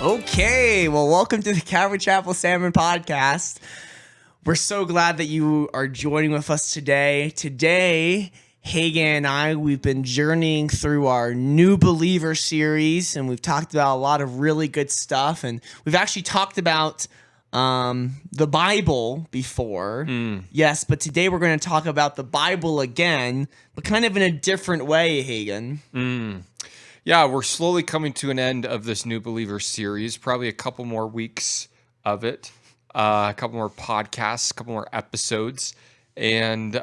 Okay, well, welcome to the Calvary Chapel Salmon podcast. We're so glad that you are joining with us today. Today, Hagen and I, we've been journeying through our New Believer series, and we've talked about a lot of really good stuff, and we've actually talked about the Bible before. Yes, but today we're going to talk about the Bible again, but kind of in a different way, Hagen. Yeah, we're slowly coming to an end of this New Believer series, probably a couple more weeks of it, a couple more podcasts, a couple more episodes. And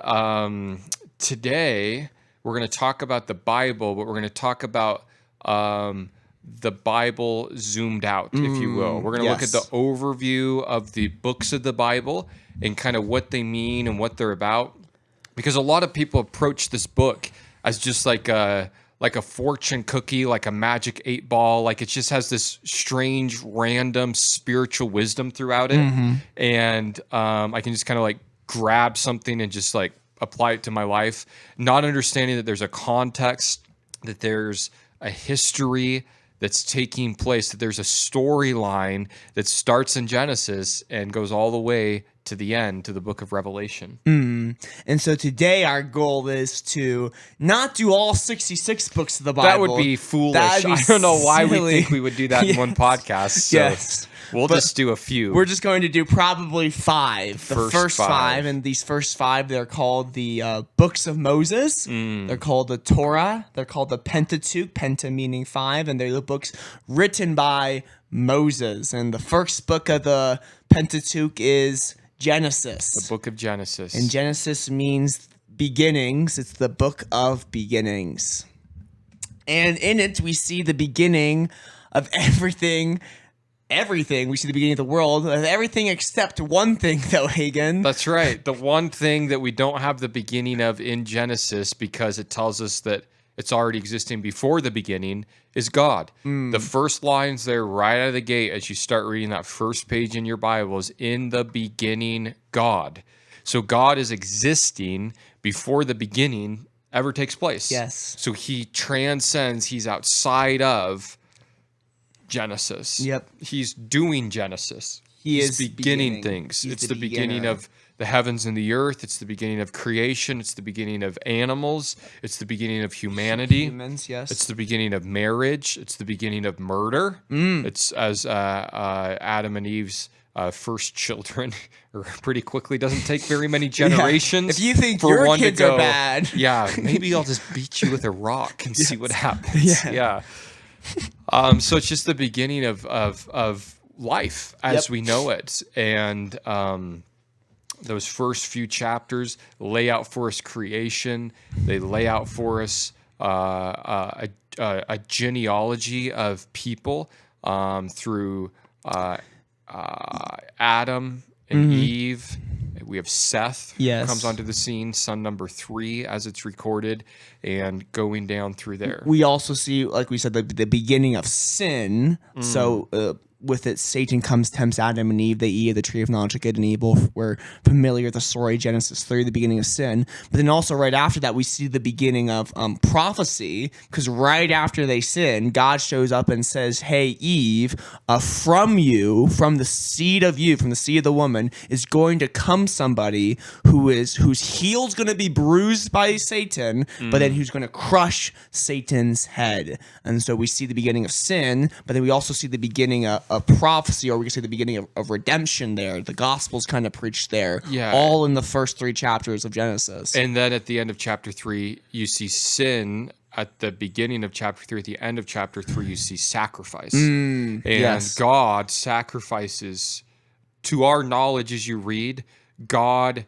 today we're going to talk about the Bible, but we're going to talk about the Bible zoomed out, if you will. We're going to look at the overview of the books of the Bible and kind of what they mean and what they're about. Because a lot of people approach this book as just like a fortune cookie, like a magic 8-ball. Like it just has this strange, random spiritual wisdom throughout it. And I can just kind of like grab something and just like apply it to my life, not understanding that there's a context, that there's a history that's taking place, that there's a storyline that starts in Genesis and goes all the way to the end, to the book of Revelation. And so today our goal is to not do all 66 books of the Bible. That would be foolish. I don't know why we think we would do that in one podcast. So we'll just do a few. We're just going to do probably 5. The first five. And these first 5, they're called the books of Moses. They're called the Torah. They're called the Pentateuch, penta meaning 5. And they're the books written by Moses. And the first book of the Pentateuch is Genesis. The book of Genesis. And Genesis means beginnings. It's the book of beginnings. And in it, we see the beginning of everything. We see the beginning of the world. Everything except one thing, though, Hagen. That's right. The one thing that we don't have the beginning of in Genesis, because it tells us that it's already existing before the beginning, is God. The first lines there right out of the gate as you start reading that first page in your Bible is, in the beginning, God. So God is existing before the beginning ever takes place. Yes. So he transcends, he's outside of Genesis. Yep. He's doing Genesis. He's beginning things. It's the beginning of the heavens and the earth. It's the beginning of creation. It's the beginning of animals. It's the beginning of humanity. Humans, yes. It's the beginning of marriage. It's the beginning of murder. It's as Adam and Eve's first children, or pretty quickly, doesn't take very many generations. If you think your kids are bad, maybe I'll just beat you with a rock and see what happens. So it's just the beginning of life as we know it, and those first few chapters lay out for us creation. They lay out for us a genealogy of people through Adam and Eve. We have Seth, who comes onto the scene, son number 3, as it's recorded, and going down through there. We also see, like we said, the beginning of sin. So with it, Satan comes, tempts Adam and Eve. They eat of the tree of knowledge of good and evil. We're familiar with the story, Genesis 3, the beginning of sin. But then also right after that, we see the beginning of prophecy, because right after they sin, God shows up and says, hey, Eve, from you, from the seed of you, from the seed of the woman, is going to come somebody whose heel's going to be bruised by Satan, but then who's going to crush Satan's head. And so we see the beginning of sin, but then we also see the beginning of prophecy, or we could say the beginning of redemption there. The gospel's kind of preached there, all in the first 3 chapters of Genesis. And then at the end of chapter 3, you see sin. At the beginning of chapter 3, at the end of chapter 3, you see sacrifice. And God sacrifices, to our knowledge as you read, God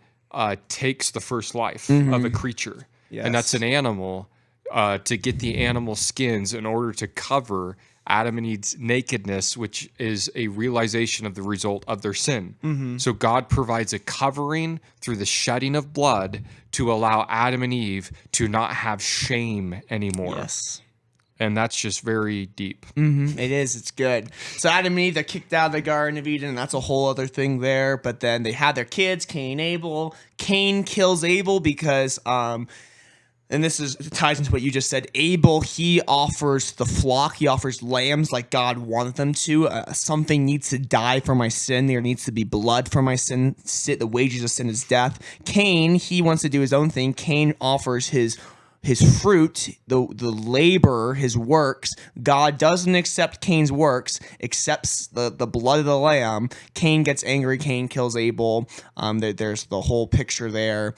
takes the first life of a creature. And that's an animal, to get the animal skins in order to cover Adam and Eve's nakedness, which is a realization of the result of their sin. So God provides a covering through the shedding of blood to allow Adam and Eve to not have shame anymore. And that's just very deep. It is. It's good. So Adam and Eve, they're kicked out of the Garden of Eden, and that's a whole other thing there. But then they had their kids, Cain and Abel. Cain kills Abel because And this ties into what you just said. Abel, he offers the flock. He offers lambs like God wanted them to. Something needs to die for my sin. There needs to be blood for my sin. The wages of sin is death. Cain, he wants to do his own thing. Cain offers his fruit, the labor, his works. God doesn't accept Cain's works, accepts the blood of the lamb. Cain gets angry. Cain kills Abel. There's the whole picture there.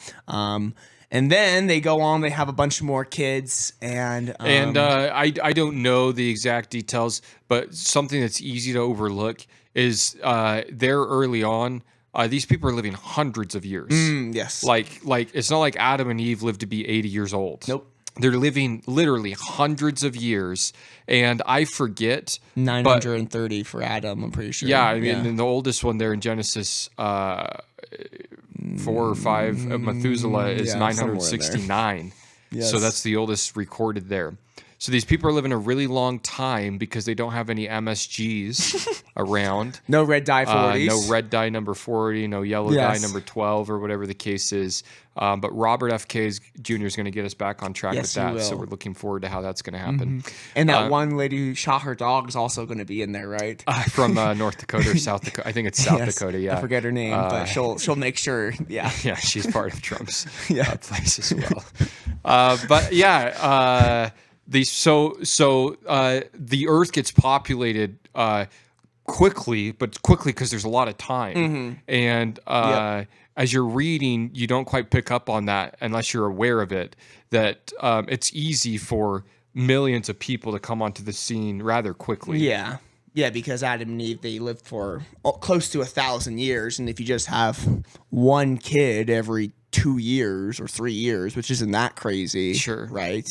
And then they go on. They have a bunch more kids, and I don't know the exact details, but something that's easy to overlook is there early on. These people are living hundreds of years. Yes, like it's not like Adam and Eve lived to be 80 years old. Nope. They're living literally hundreds of years, and I forget 930 for Adam. I'm pretty sure. Yeah, I mean, and the oldest one there in Genesis 4 or 5 of Methuselah is 969. Yes. So that's the oldest recorded there. So these people are living a really long time because they don't have any MSGs around. No red dye 40s. No red dye number 40, no yellow dye number 12, or whatever the case is. But Robert F. Keyes Jr. is going to get us back on track with that. So we're looking forward to how that's going to happen. And that one lady who shot her dog is also going to be in there, right? From North Dakota or South Dakota. I think it's South Dakota, yeah. I forget her name, but she'll make sure, yeah. Yeah, she's part of Trump's place as well. But yeah, the Earth gets populated quickly because there's a lot of time, and as you're reading, you don't quite pick up on that unless you're aware of it. That it's easy for millions of people to come onto the scene rather quickly. Yeah. Yeah, because Adam and Eve, they lived for close to 1,000 years, and if you just have one kid every 2 years or 3 years, which isn't that crazy, sure, right?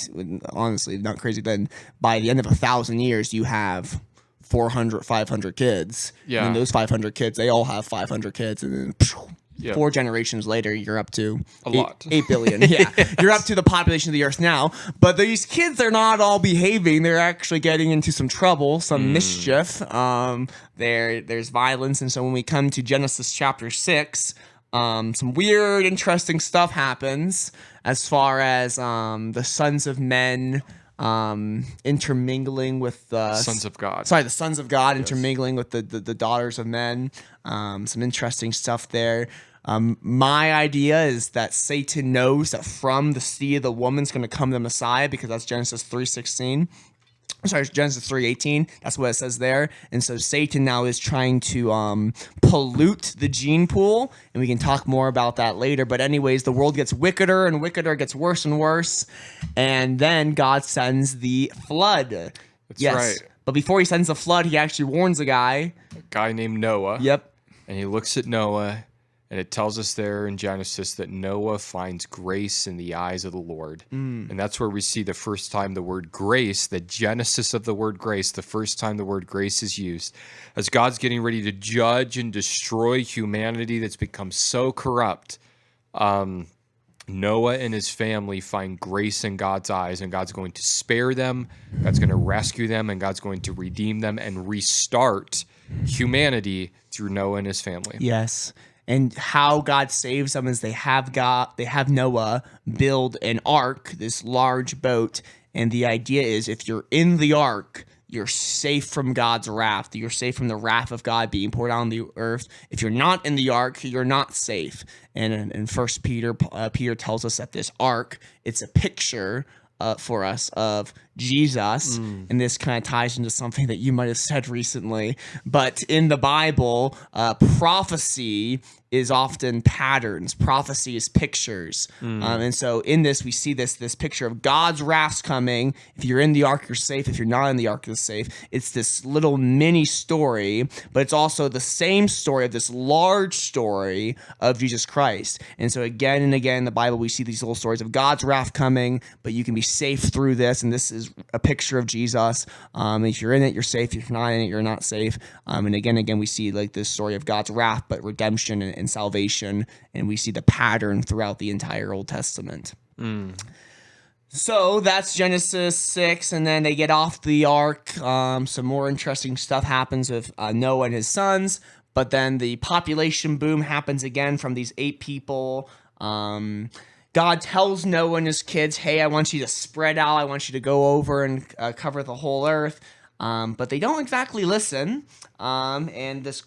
Honestly, not crazy. Then by the end of 1,000 years, you have 400, 500 kids. Yeah, and those 500 kids, they all have 500 kids, and then 4 generations later, you're up to lot. 8 billion. Yeah, you're up to the population of the Earth now. But these kids, they're not all behaving. They're actually getting into some trouble, some mischief. There's violence, and so when we come to Genesis chapter 6. Some weird, interesting stuff happens as far as the sons of men intermingling with the sons of God. Sorry, the sons of God intermingling with the daughters of men. Some interesting stuff there. My idea is that Satan knows that from the seed of the woman's going to come the Messiah, because that's Genesis 3:16. Sorry, Genesis 3:18. That's what it says there. And so Satan now is trying to pollute the gene pool, and we can talk more about that later. But anyways, the world gets wickeder and wickeder, gets worse and worse, and then God sends the flood. That's right. But before he sends the flood, he actually warns a guy named Noah. Yep. And he looks at Noah, and it tells us there in Genesis that Noah finds grace in the eyes of the Lord. And that's where we see the first time the word grace, the genesis of the word grace, the first time the word grace is used. As God's getting ready to judge and destroy humanity that's become so corrupt, Noah and his family find grace in God's eyes, and God's going to spare them, God's going to rescue them, and God's going to redeem them and restart humanity through Noah and his family. Yes. And how God saves them is they have Noah build an ark, this large boat, and the idea is if you're in the ark, you're safe from God's wrath. You're safe from the wrath of God being poured out on the earth. If you're not in the ark, you're not safe. And in 1 Peter, Peter tells us that this ark, it's a picture for us of Jesus, and this kind of ties into something that you might have said recently. But in the Bible, prophecy is often patterns. Prophecy is pictures, and so in this we see this picture of God's wrath coming. If you're in the ark, you're safe. If you're not in the ark, you're safe. It's this little mini story, but it's also the same story of this large story of Jesus Christ. And so again and again in the Bible, we see these little stories of God's wrath coming, but you can be safe through this, and this is a picture of Jesus. If you're in it, you're safe. If you're not in it, you're not safe. And again, we see like this story of God's wrath, but redemption and salvation, and we see the pattern throughout the entire Old Testament. So that's Genesis 6, and then they get off the ark. Some more interesting stuff happens with Noah and his sons, but then the population boom happens again from these 8 people. God tells Noah and his kids, hey, I want you to spread out. I want you to go over and cover the whole earth. But they don't exactly listen. And this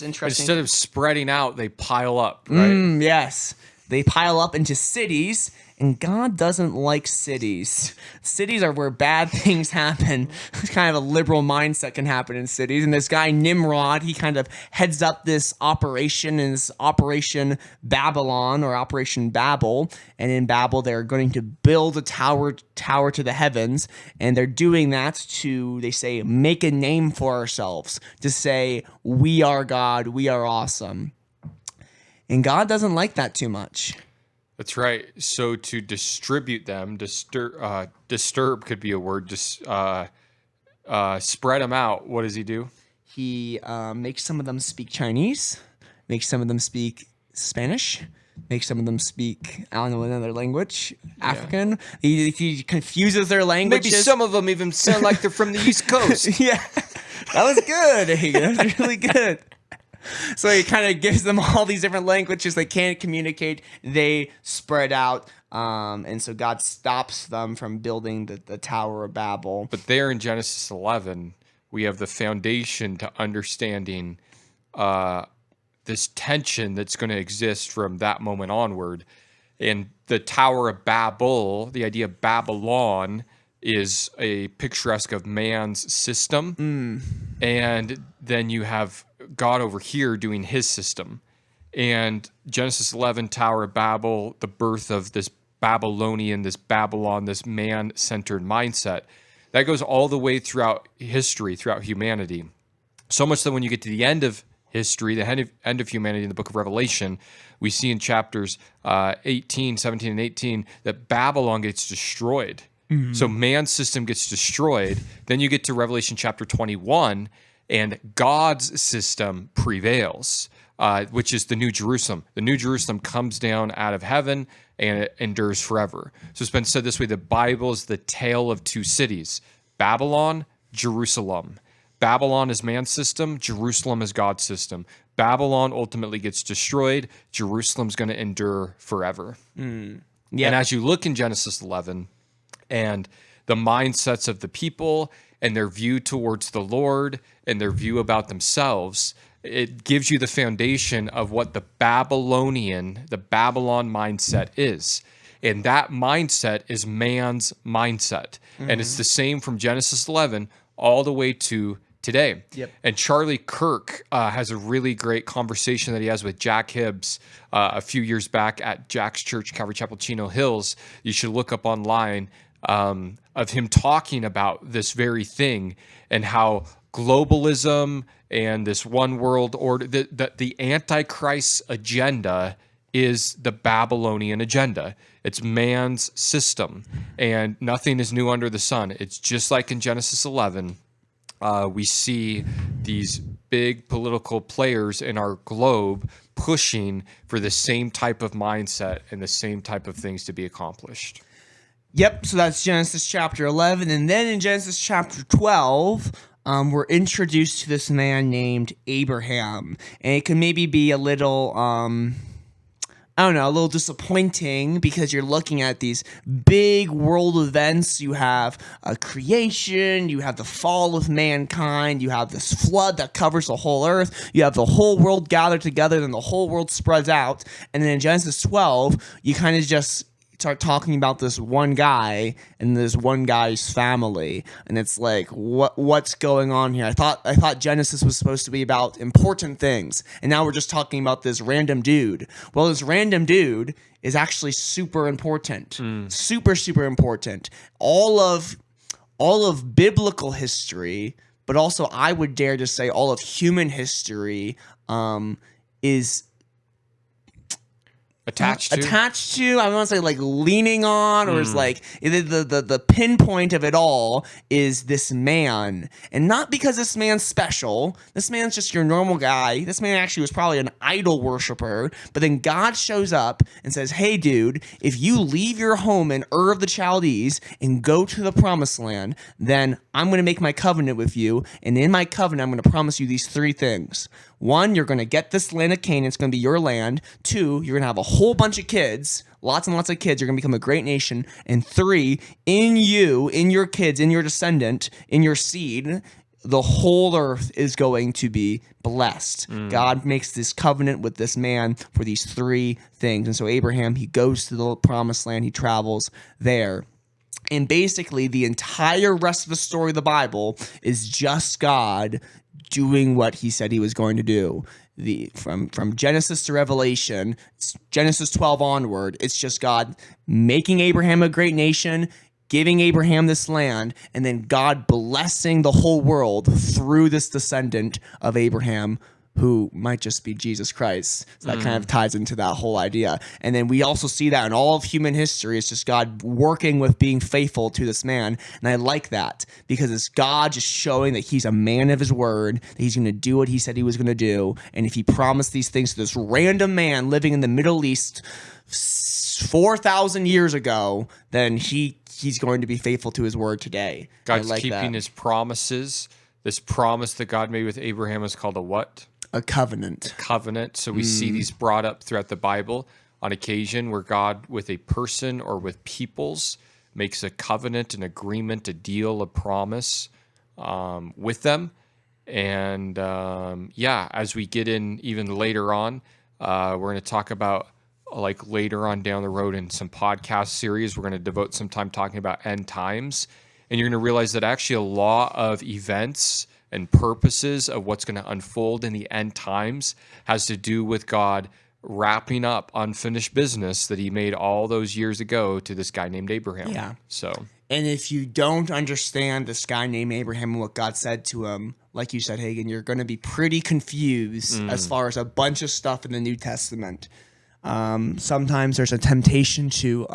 interesting... Instead of spreading out, they pile up, right? Yes. They pile up into cities, and God doesn't like cities. Cities are where bad things happen. Kind of a liberal mindset can happen in cities. And this guy, Nimrod, he kind of heads up this operation, and it's Operation Babylon, or Operation Babel. And in Babel, they're going to build a tower to the heavens. And they're doing that to, they say, make a name for ourselves. To say, we are God, we are awesome. And God doesn't like that too much. That's right. So to distribute them, disturb could be a word. Just spread them out. What does he do? He makes some of them speak Chinese, makes some of them speak Spanish, makes some of them speak, I don't know, another language, African. He confuses their languages. Maybe some of them even sound like they're from the East Coast. Yeah, that was good. That was really good. So he kind of gives them all these different languages. They can't communicate. They spread out. And so God stops them from building the Tower of Babel. But there in Genesis 11, we have the foundation to understanding this tension that's going to exist from that moment onward. And the Tower of Babel, the idea of Babylon, is a picturesque of man's system. And then you have God over here doing his system. And Genesis 11, Tower of Babel, the birth of this Babylonian, this Babylon, this man-centered mindset, that goes all the way throughout history, throughout humanity. So much that when you get to the end of history, the end of humanity in the book of Revelation, we see in chapters 17, and 18, that Babylon gets destroyed. So man's system gets destroyed. Then you get to Revelation chapter 21, and God's system prevails, which is the New Jerusalem. The New Jerusalem comes down out of heaven, and it endures forever. So it's been said this way: the Bible is the tale of two cities, Babylon, Jerusalem. Babylon is man's system, Jerusalem is God's system. Babylon ultimately gets destroyed, Jerusalem's going to endure forever. And as you look in Genesis 11, and the mindsets of the people and their view towards the Lord and their view about themselves, it gives you the foundation of what the Babylon mindset is. And that mindset is man's mindset. And it's the same from Genesis 11 all the way to today. And Charlie Kirk has a really great conversation that he has with Jack Hibbs a few years back at Jack's Church, Calvary Chapel, Chino Hills. You should look up online of him talking about this very thing and how globalism and this one world order, the Antichrist agenda is the Babylonian agenda. It's man's system, and nothing is new under the sun. It's just like in Genesis 11. We see these big political players in our globe pushing for the same type of mindset and the same type of things to be accomplished. Yep, so that's Genesis chapter 11. And then in Genesis chapter 12, we're introduced to this man named Abraham. And it can maybe be a little, a little disappointing because you're looking at these big world events. You have a creation, you have the fall of mankind, you have this flood that covers the whole earth, you have the whole world gathered together, then the whole world spreads out. And then in Genesis 12, you kind of just start talking about this one guy and this one guy's family, and it's like, what's going on here? I thought Genesis was supposed to be about important things, and now we're just talking about this random dude. Well, this random dude is actually super important, super important. All of biblical history, but also I would dare to say all of human history is attached to, I want to say like leaning on, or is like the pinpoint of it all is this man. And not because this man's special. This man's just your normal guy. This man actually was probably an idol worshiper. But then God shows up and says, hey dude, if you leave your home in Ur of the Chaldees and go to the promised land, then I'm going to make my covenant with you. And in my covenant, I'm going to promise you these three things. One, you're going to get this land of Canaan. It's going to be your land. Two, you're going to have a whole bunch of kids, lots and lots of kids. You're going to become a great nation. And 3, in you, in your kids, in your descendant, in your seed, the whole earth is going to be blessed. God makes this covenant with this man for these 3 things. And so Abraham, he goes to the promised land. He travels there. And basically, the entire rest of the story of the Bible is just God doing what he said he was going to do. From Genesis to Revelation, Genesis 12 onward, it's just God making Abraham a great nation, giving Abraham this land, and then God blessing the whole world through this descendant of Abraham, who might just be Jesus Christ. So that kind of ties into that whole idea. And then we also see that in all of human history. It's just God working with being faithful to this man. And I like that because it's God just showing that he's a man of his word, that he's going to do what he said he was going to do. And if he promised these things to this random man living in the Middle East 4,000 years ago, then he's going to be faithful to his word today. God's keeping his promises. This promise that God made with Abraham is called a what? A covenant. Covenant. So we see these brought up throughout the Bible on occasion where God with a person or with peoples makes a covenant, an agreement, a deal, a promise with them. And as we get in even later on, we're going to talk about like later on down the road in some podcast series, we're going to devote some time talking about end times. And you're going to realize that actually a lot of events and purposes of what's going to unfold in the end times has to do with God wrapping up unfinished business that he made all those years ago to this guy named Abraham. Yeah. So, and if you don't understand this guy named Abraham and what God said to him, like you said, Hagen, you're going to be pretty confused as far as a bunch of stuff in the New Testament. Sometimes there's a temptation to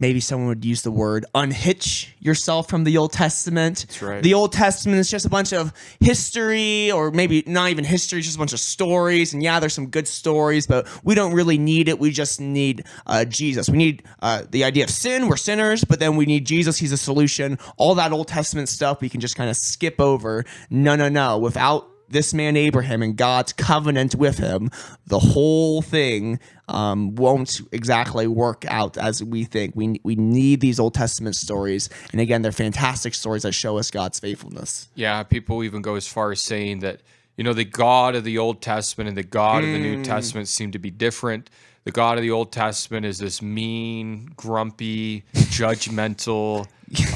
maybe someone would use the word unhitch yourself from the Old Testament. That's right. The Old Testament is just a bunch of history, or maybe not even history, just a bunch of stories. And yeah, there's some good stories, but we don't really need it. We just need Jesus. We need the idea of sin. We're sinners, but then we need Jesus. He's a solution. All that Old Testament stuff we can just kind of skip over. No. Without this man Abraham and God's covenant with him, the whole thing won't exactly work out as we think. We need these Old Testament stories, and again, they're fantastic stories that show us God's faithfulness. Yeah, people even go as far as saying that, the God of the Old Testament and the God of the New Testament seem to be different. The God of the Old Testament is this mean, grumpy, judgmental,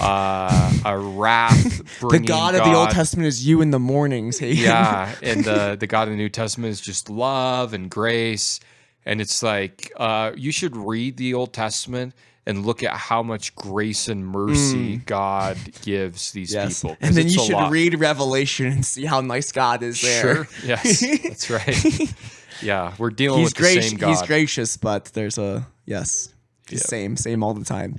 a wrath-bringing The God of the Old Testament is you in the mornings. Hey? Yeah, and the God of the New Testament is just love and grace. And it's like you should read the Old Testament and look at how much grace and mercy God gives these people. And then you should read Revelation and see how nice God is there. Sure, yes, that's right. Yeah, we're dealing with the same God. He's gracious, but there's same all the time.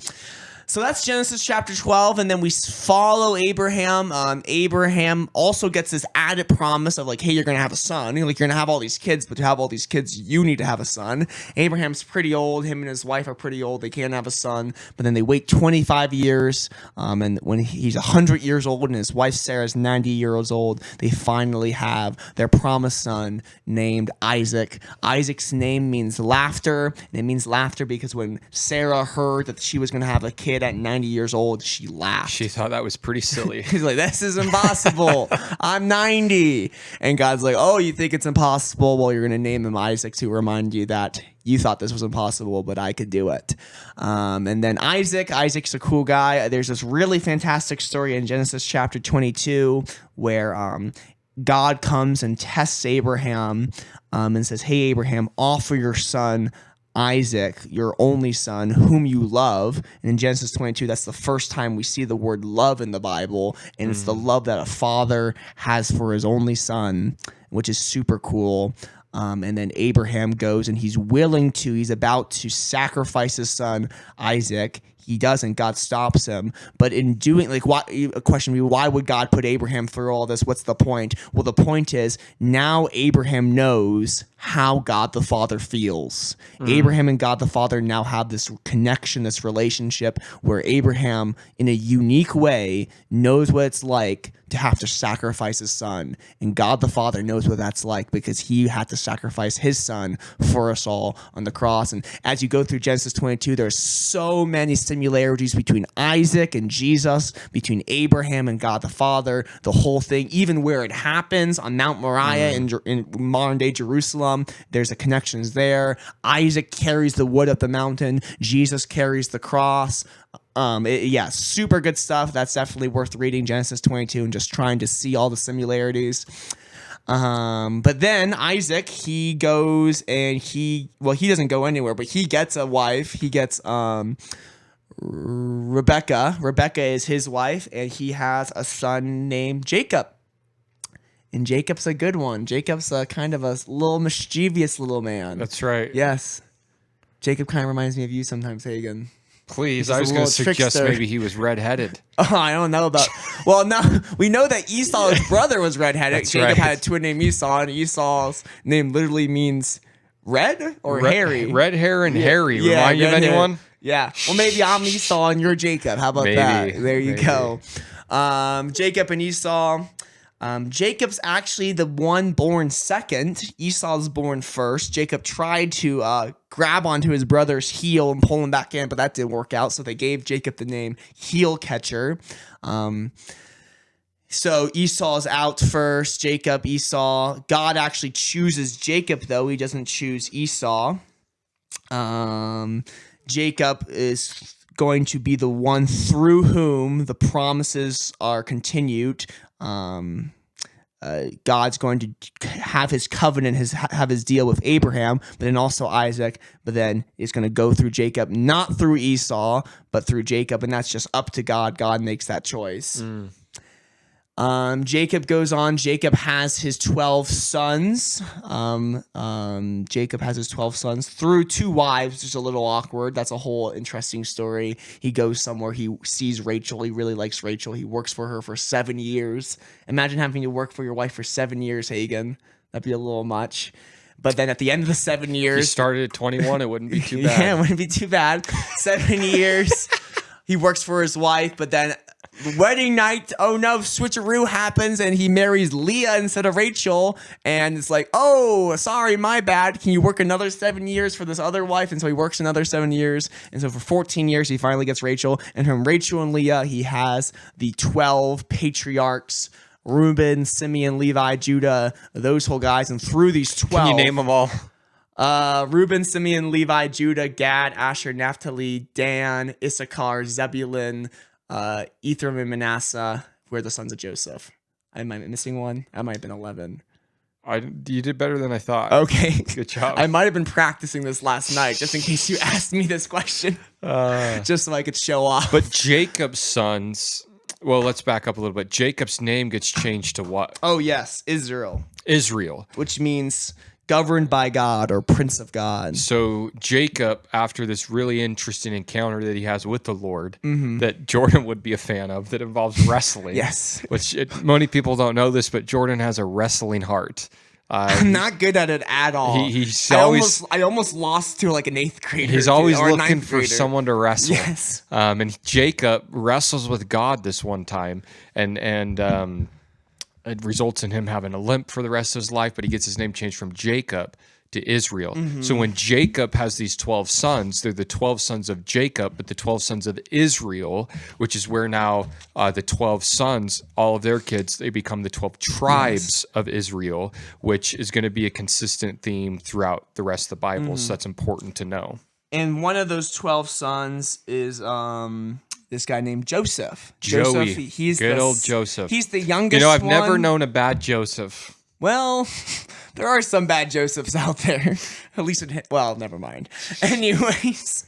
So that's Genesis chapter 12, and then we follow Abraham. Abraham also gets this added promise of like, hey, you're going to have a son. You're going to have all these kids, but to have all these kids, you need to have a son. Abraham's pretty old. Him and his wife are pretty old. They can't have a son, but then they wait 25 years, and when he's 100 years old and his wife Sarah's 90 years old, they finally have their promised son named Isaac. Isaac's name means laughter, and it means laughter because when Sarah heard that she was going to have a kid at 90 years old, she laughed. She thought that was pretty silly. He's like, this is impossible. I'm 90. And God's like, oh, you think it's impossible? Well, you're going to name him Isaac to remind you that you thought this was impossible, but I could do it. And then Isaac's a cool guy. There's this really fantastic story in Genesis chapter 22 where God comes and tests Abraham and says, hey, Abraham, offer your son Isaac, your only son, whom you love. And in Genesis 22, that's the first time we see the word love in the Bible. And it's the love that a father has for his only son, which is super cool. And then Abraham goes and he's about to sacrifice his son, Isaac. he doesn't. God stops him. But in doing, like, a question would be, why would God put Abraham through all this? What's the point? Well, the point is now Abraham knows how God the Father feels. Abraham and God the Father now have this connection, this relationship where Abraham, in a unique way, knows what it's like to have to sacrifice his son. And God the Father knows what that's like because he had to sacrifice his son for us all on the cross. And as you go through Genesis 22, there's so many similarities between Isaac and Jesus, between Abraham and God the Father, the whole thing, even where it happens on Mount Moriah in modern day Jerusalem, there's a connections there. Isaac carries the wood up the mountain. Jesus carries the cross. Super good stuff. That's definitely worth reading Genesis 22 and just trying to see all the similarities. But then Isaac, he goes and he doesn't go anywhere, but he gets a wife. He gets Rebecca. Rebecca is his wife, and he has a son named Jacob. And Jacob's a good one. Jacob's a kind of a little mischievous little man. That's right. Yes. Jacob kind of reminds me of you sometimes, Hagen. Please, I was going to suggest maybe he was redheaded. Oh, I don't know about. Well, no, we know that Esau, his brother, was redheaded. That's Jacob right. had a twin named Esau, and Esau's name literally means red or hairy. Red hair and hairy. Yeah, Remind you of red hair. anyone? Yeah. Well, maybe I'm Esau and you're Jacob. How about that? There you go. Jacob and Esau. Jacob's actually the one born second. Esau's born first. Jacob tried to grab onto his brother's heel and pull him back in, but that didn't work out. So they gave Jacob the name Heel Catcher. So Esau's out first. Jacob, Esau. God actually chooses Jacob, though. He doesn't choose Esau. Jacob is going to be the one through whom the promises are continued. God's going to have his covenant, have his deal with Abraham, but then also Isaac, but then it's going to go through Jacob, not through Esau, but through Jacob, and that's just up to God. God makes that choice. Jacob goes on. Jacob has his 12 sons. Jacob has his 12 sons through 2 wives, which is a little awkward. That's a whole interesting story. He goes somewhere. He sees Rachel. He really likes Rachel. He works for her for 7 years. Imagine having to work for your wife for 7 years, Hagen. That'd be a little much. But then at the end of the 7 years... He started at 21. It wouldn't be too bad. Yeah, it wouldn't be too bad. 7 years. He works for his wife, but then... wedding night, oh no, switcheroo happens and he marries Leah instead of Rachel, and it's like, oh, sorry, my bad. Can you work another 7 years for this other wife? And so he works another 7 years, and so for 14 years he finally gets Rachel, and from Rachel and Leah he has the 12 patriarchs: Reuben, Simeon, Levi, Judah, those whole guys. And through these 12, Can you name them all? Reuben, Simeon, Levi, Judah, Gad, Asher, Naphtali, Dan, Issachar, Zebulun, Ephraim, and Manasseh were the sons of Joseph. Am I missing one? I might have been 11. You did better than I thought. Okay. Good job. I might have been practicing this last night just in case you asked me this question. Just so I could show off. But Jacob's sons, well, let's back up a little bit. Jacob's name gets changed to what? Oh, yes. Israel. Israel. Which means governed by God or Prince of God. So Jacob, after this really interesting encounter that he has with the Lord, that Jordan would be a fan of, that involves wrestling. Yes. Which many people don't know this, but Jordan has a wrestling heart. I'm not good at it at all. He's I almost lost to like an 8th grader. He's always or a looking 9th for grader. someone to wrestle. Yes. And Jacob wrestles with God this one time, and it results in him having a limp for the rest of his life, but he gets his name changed from Jacob to Israel. So when Jacob has these 12 sons, they're the 12 sons of Jacob, but the 12 sons of Israel, which is where now the 12 sons, all of their kids, they become the 12 tribes of Israel, which is going to be a consistent theme throughout the rest of the Bible. So that's important to know. And one of those 12 sons is this guy named Joseph. Joey. He's Good old Joseph. He's the youngest I've one. never known a bad Joseph. Well, There are some bad Josephs out there. At least well, never mind. Anyways,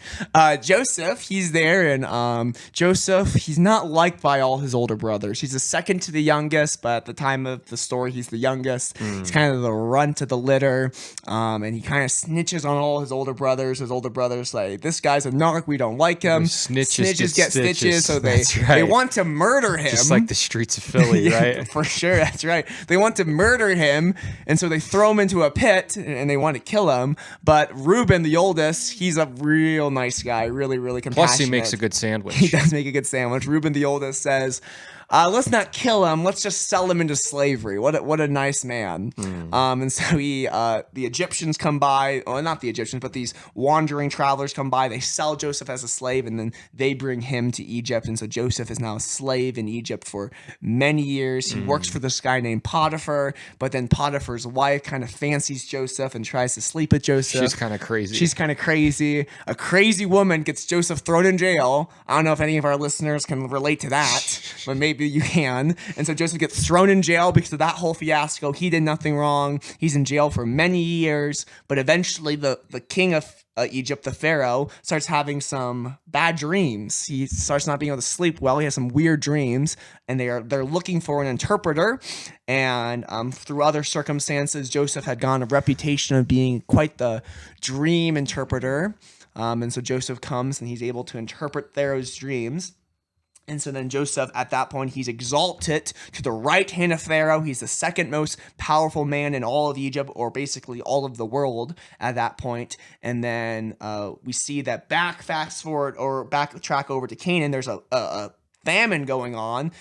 Joseph, he's there, and Joseph, he's not liked by all his older brothers. He's the second to the youngest, but at the time of the story, he's the youngest. He's kind of the runt of the litter, and he kind of snitches on all his older brothers. His older brothers say, "This guy's a narc. We don't like him." Snitches get stitches. So they want to murder him, just like the streets of Philly, yeah, right? For sure, that's right. They want to murder him, and so they throw him into a pit, and they want to kill him. But Reuben, the oldest, he's a real nice guy, really, really compassionate. Plus, he makes a good sandwich. He does make a good sandwich. Reuben, the oldest, says, let's not kill him. Let's just sell him into slavery. What a nice man. And so the Egyptians come by, or not the Egyptians, but these wandering travelers come by. They sell Joseph as a slave, and then they bring him to Egypt. And so Joseph is now a slave in Egypt for many years. He works for this guy named Potiphar, but then Potiphar's wife kind of fancies Joseph and tries to sleep with Joseph. She's kind of crazy. A crazy woman gets Joseph thrown in jail. I don't know if any of our listeners can relate to that, but maybe you can. And so Joseph gets thrown in jail because of that whole fiasco. He did nothing wrong. He's in jail for many years, but eventually the king of Egypt, the Pharaoh, starts having some bad dreams. He starts not being able to sleep well. He has some weird dreams, and they're looking for an interpreter. And through other circumstances, Joseph had gotten a reputation of being quite the dream interpreter. And so Joseph comes and he's able to interpret Pharaoh's dreams. And so then Joseph, at that point, he's exalted to the right hand of Pharaoh. He's the second most powerful man in all of Egypt, or basically all of the world at that point. And then we see that backtrack over to Canaan. There's a famine going on.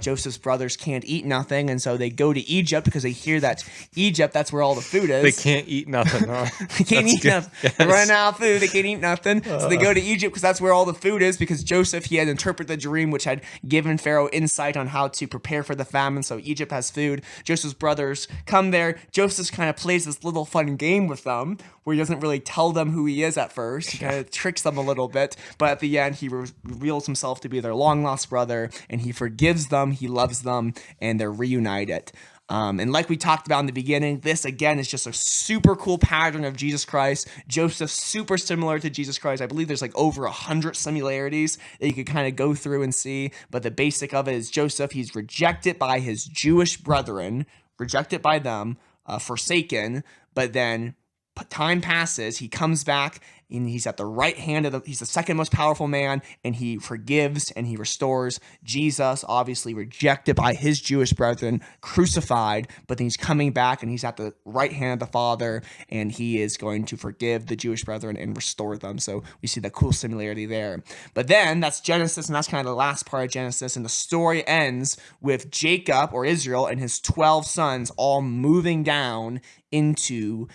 Joseph's brothers can't eat nothing, and so they go to Egypt because they hear that Egypt, that's where all the food is. They can't eat nothing, huh? They can't eat nothing. Yes. They're running out of food. They can't eat nothing. So they go to Egypt because that's where all the food is, because Joseph, he had interpreted the dream, which had given Pharaoh insight on how to prepare for the famine, so Egypt has food. Joseph's brothers come there. Joseph kind of plays this little fun game with them where he doesn't really tell them who he is at first. He kind of tricks them a little bit, but at the end, he reveals himself to be their long-lost brother, and he forgives them, he loves them, and they're reunited. And like we talked about in the beginning, this again is just a super cool pattern of Jesus Christ. Joseph, super similar to Jesus Christ. I believe there's like over 100 similarities that you could kind of go through and see. But the basic of it is Joseph, he's rejected by his Jewish brethren, rejected by them, forsaken, but then time passes, he comes back, and he's at the right hand of he's the second most powerful man, and he forgives and he restores. Jesus, obviously rejected by his Jewish brethren, crucified, but then he's coming back and he's at the right hand of the Father, and he is going to forgive the Jewish brethren and restore them. So we see the cool similarity there. But then that's Genesis, and that's kind of the last part of Genesis, and the story ends with Jacob, or Israel, and his 12 sons all moving down into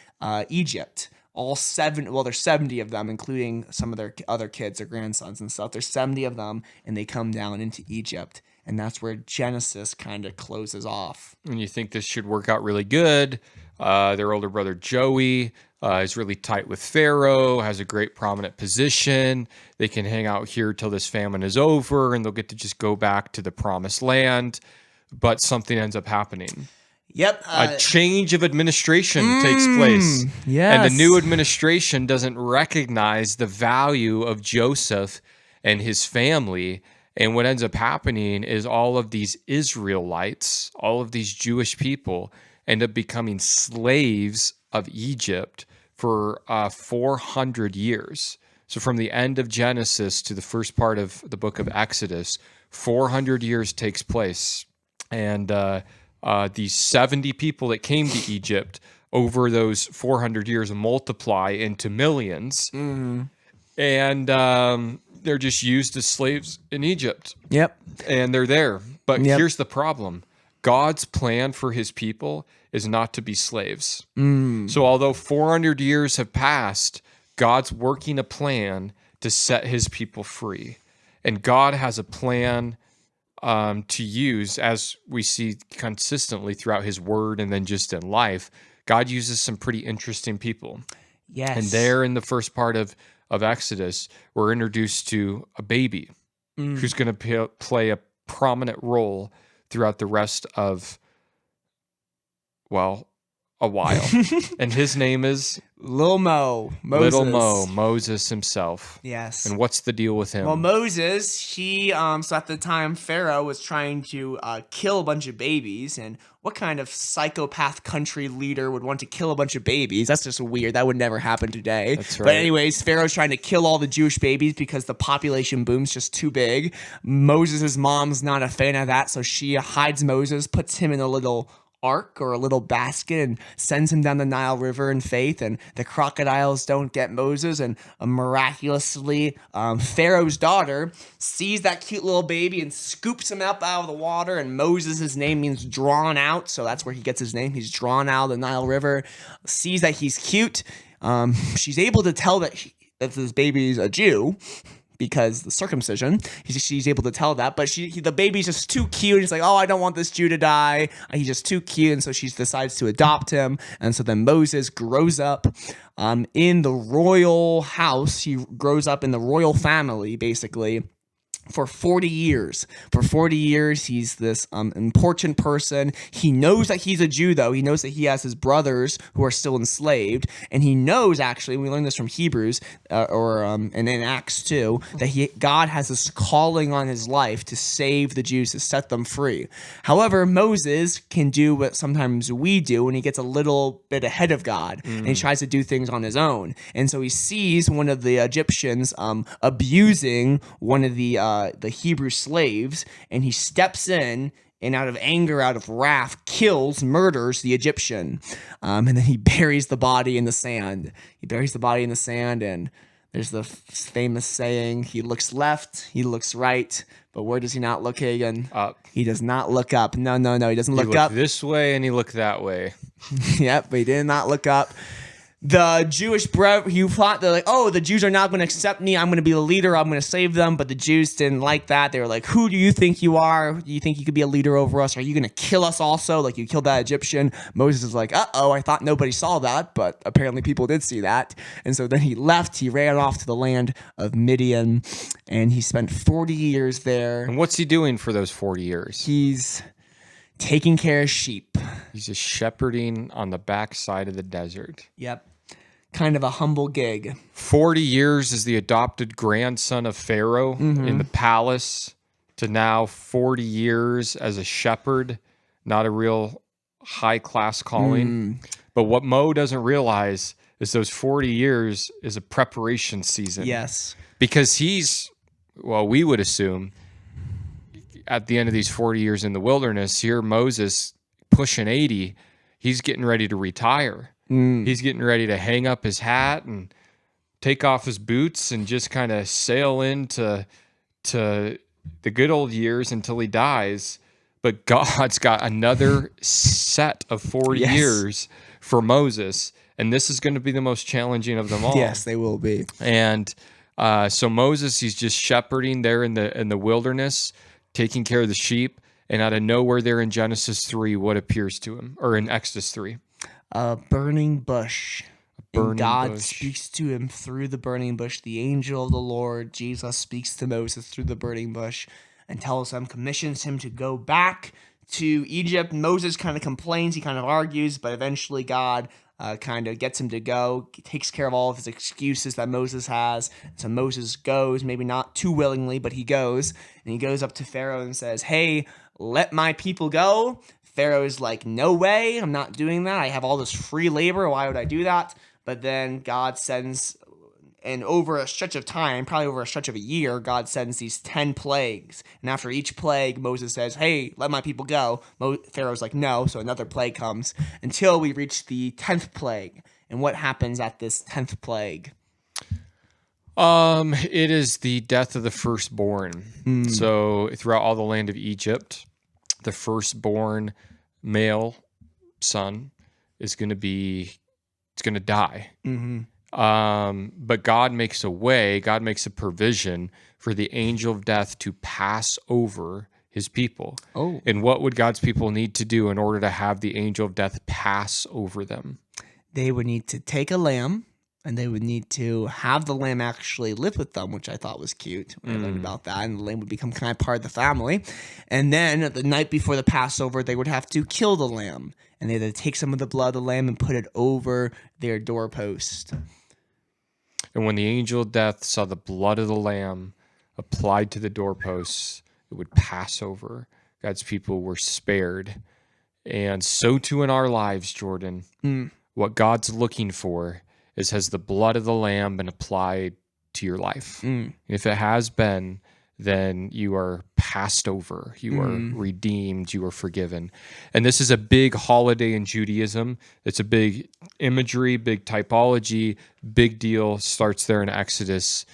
Egypt. All seven, well, there's 70 of them, including some of their other kids, their grandsons and stuff. There's 70 of them, and they come down into Egypt. And that's where Genesis kind of closes off. And you think this should work out really good. Their older brother, Joey, is really tight with Pharaoh, has a great prominent position. They can hang out here till this famine is over, and they'll get to just go back to the promised land. But something ends up happening. Yep. A change of administration takes place. Yes. And the new administration doesn't recognize the value of Joseph and his family. And what ends up happening is all of these Israelites, all of these Jewish people, end up becoming slaves of Egypt for 400 years. So from the end of Genesis to the first part of the book of Exodus, 400 years takes place. And these 70 people that came to Egypt over those 400 years multiply into millions. Mm-hmm. And they're just used as slaves in Egypt. Yep. And they're there. But here's the problem. God's plan for his people is not to be slaves. So although 400 years have passed, God's working a plan to set his people free. And God has a plan to use, as we see consistently throughout his word and then just in life. God uses some pretty interesting people. Yes. And there in the first part of Exodus, we're introduced to a baby who's going to play a prominent role throughout the rest of, well, a while. And his name is Little Moses. Little Mo, Moses himself. Yes. And what's the deal with him? Well, Moses, so at the time, Pharaoh was trying to kill a bunch of babies, and what kind of psychopath country leader would want to kill a bunch of babies? That's just weird. That would never happen today. That's right. But anyways, Pharaoh's trying to kill all the Jewish babies because the population boom's just too big. Moses' mom's not a fan of that, so she hides Moses, puts him in a little ark or a little basket and sends him down the Nile River in faith, and the crocodiles don't get Moses, and miraculously Pharaoh's daughter sees that cute little baby and scoops him up out of the water, and Moses' name means drawn out, so that's where he gets his name. He's drawn out of the Nile River, sees that he's cute. She's able to tell that this baby's a Jew, because the circumcision, she's able to tell that, but the baby's just too cute. He's like, oh, I don't want this Jew to die. He's just too cute, and so she decides to adopt him. And so then Moses grows up in the royal house. He grows up in the royal family, basically, for 40 years. For 40 years, he's this important person. He knows that he's a Jew, though. He knows that he has his brothers who are still enslaved. And he knows, actually, we learned this from Hebrews, and in Acts too, that God has this calling on his life to save the Jews, to set them free. However, Moses can do what sometimes we do when he gets a little bit ahead of God, and he tries to do things on his own. And so he sees one of the Egyptians abusing one of the Hebrew slaves, and he steps in and out of anger, out of wrath, murders the Egyptian. And then he buries the body in the sand. And there's the famous saying, he looks left, he looks right, but where does he not look, Hagen? Up. He does not look up. No, he doesn't look up. This way and he looked that way. Yep, but he did not look up. The Jewish you thought they're like, oh, the Jews are not going to accept me. I'm going to be the leader. I'm going to save them. But the Jews didn't like that. They were like, who do you think you are? Do you think you could be a leader over us? Are you going to kill us also? Like you killed that Egyptian. Moses is like, uh-oh, I thought nobody saw that. But apparently people did see that. And so then he left. He ran off to the land of Midian. And he spent 40 years there. And what's he doing for those 40 years? He's taking care of sheep. He's just shepherding on the backside of the desert. Yep. Kind of a humble gig. 40 years as the adopted grandson of Pharaoh in the palace, to now 40 years as a shepherd, not a real high-class calling. But what Mo doesn't realize is those 40 years is a preparation season. Yes. Because we would assume, at the end of these 40 years in the wilderness, here Moses, pushing 80, he's getting ready to retire. He's getting ready to hang up his hat and take off his boots and just kind of sail into the good old years until he dies. But God's got another set of 40 years for Moses, and this is going to be the most challenging of them all. Yes, they will be. And so Moses, he's just shepherding there in the wilderness, taking care of the sheep, and out of nowhere there in Genesis 3, what appears to him? Or in Exodus 3? A burning bush. And God bush. speaks to him through the burning bush. The angel of the Lord, Jesus, speaks to Moses through the burning bush and commissions him to go back to Egypt. Moses kind of complains, he kind of argues, but eventually God kind of gets him to go, takes care of all of his excuses that Moses has. So Moses goes, maybe not too willingly, but he goes, and he goes up to Pharaoh and says, hey, let my people go. Pharaoh's like, no way, I'm not doing that. I have all this free labor. Why would I do that? But then God sends, and over a stretch of time, probably over a stretch of a year, God sends these 10 plagues. And after each plague, Moses says, hey, let my people go. Pharaoh's like, no. So another plague comes until we reach the 10th plague. And what happens at this 10th plague? It is the death of the firstborn. So throughout all the land of Egypt, the firstborn male son is going to die. But God makes a way, God makes a provision for the angel of death to pass over his people. Oh. And what would God's people need to do in order to have the angel of death pass over them? They would need to take a lamb, And they would need to have the lamb actually live with them, which I thought was cute when I learned about that. And the lamb would become kind of part of the family. And then the night before the Passover, they would have to kill the lamb. And they would take some of the blood of the lamb and put it over their doorpost. And when the angel of death saw the blood of the lamb applied to the doorposts, it would pass over. God's people were spared. And so too in our lives, Jordan. What God's looking for is, has the blood of the lamb been applied to your life? If it has been, then you are passed over, you are redeemed, you are forgiven. And this is a big holiday in Judaism. It's a big imagery, big typology, big deal. Starts there in Exodus.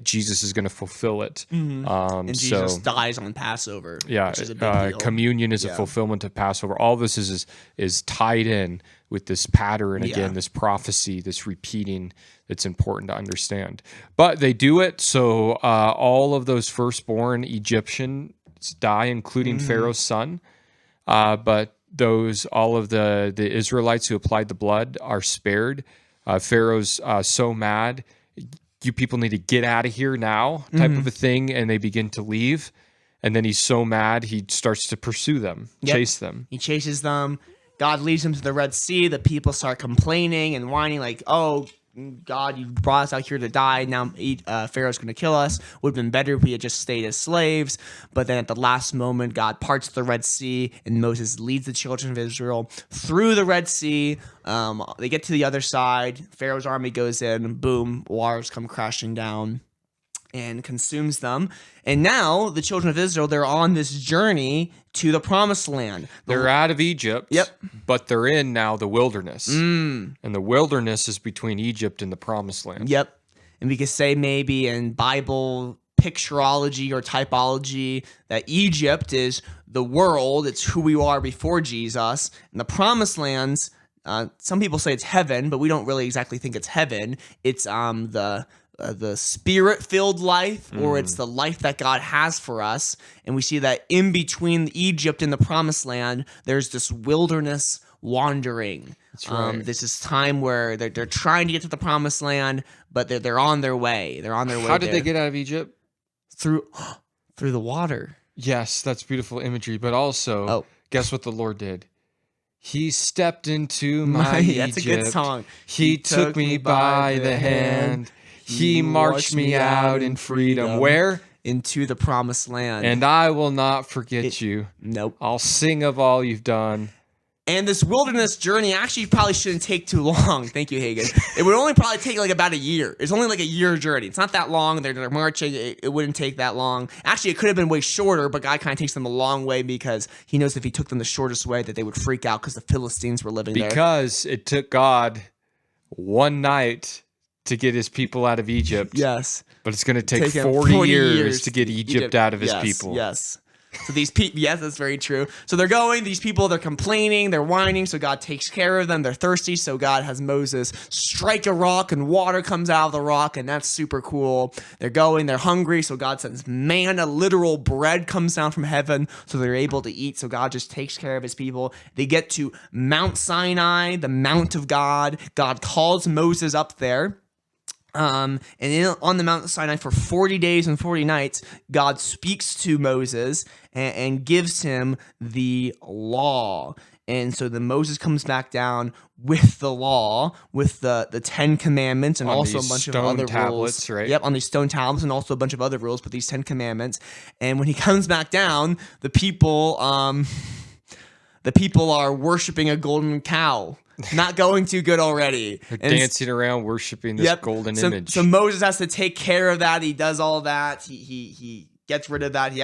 Jesus is going to fulfill it. And Jesus dies on Passover. Yeah, which is a big deal. Communion is a fulfillment of Passover. All this is tied in with this pattern again, this prophecy, this repeating that's important to understand. But they do it so all of those firstborn Egyptians die, including Pharaoh's son. But all of the Israelites who applied the blood are spared. Pharaoh's so mad. You people need to get out of here now, type of a thing, and they begin to leave. And then he's so mad, he starts to pursue them, chase them. He chases them. God leads them to the Red Sea. The people start complaining and whining like, oh, God, you brought us out here to die. Now Pharaoh's going to kill us. Would have been better if we had just stayed as slaves. But then at the last moment, God parts the Red Sea, and Moses leads the children of Israel through the Red Sea. They get to the other side. Pharaoh's army goes in. Boom, waters come crashing down and consumes them. And now the children of Israel, they're on this journey to the promised land. They're out of Egypt, but they're in now the wilderness. And the wilderness is between Egypt and the promised land. And we could say maybe in Bible picturology or typology that Egypt is the world. It's who we are before Jesus. And the promised lands, some people say it's heaven, but we don't really exactly think it's heaven. It's the spirit-filled life, or it's the life that God has for us. And we see that in between Egypt and the promised land, there's this wilderness wandering. That's right. This is time where they're trying to get to the promised land, but they're on their way. They're on their way. How did they get out of Egypt? Through the water. Yes, that's beautiful imagery. But also, guess what the Lord did? He stepped into my Egypt. That's a good song. He took me by the hand. He marched me out in freedom. Where? Into the promised land. And I will not forget you. Nope. I'll sing of all you've done. And this wilderness journey actually probably shouldn't take too long. Thank you, Hagen. It would only probably take like about a year. It's only like a year journey. It's not that long. They're marching. It wouldn't take that long. Actually, it could have been way shorter, but God kind of takes them a long way because he knows if he took them the shortest way that they would freak out because the Philistines were living there. Because it took God one night to get his people out of Egypt. Yes. But it's going to take 40 years to get Egypt out of his people. Yes. So these people, yes, that's very true. So they're going, these people, they're complaining, they're whining, so God takes care of them. They're thirsty, so God has Moses strike a rock and water comes out of the rock, and that's super cool. They're going, they're hungry, so God sends manna, literal bread comes down from heaven, so they're able to eat, so God just takes care of his people. They get to Mount Sinai, the Mount of God. God calls Moses up there. On the Mount Sinai for 40 days and 40 nights, God speaks to Moses and gives him the law. And so then Moses comes back down with the law, with the 10 commandments, and on also a bunch of other tablets, rules. Right? Yep, on these stone tablets, and also a bunch of other rules, but these 10 commandments. And when he comes back down, the people are worshiping a golden cow. Not going too good already. They're dancing around, worshiping this golden image. So Moses has to take care of that. He does all that. He gets rid of that.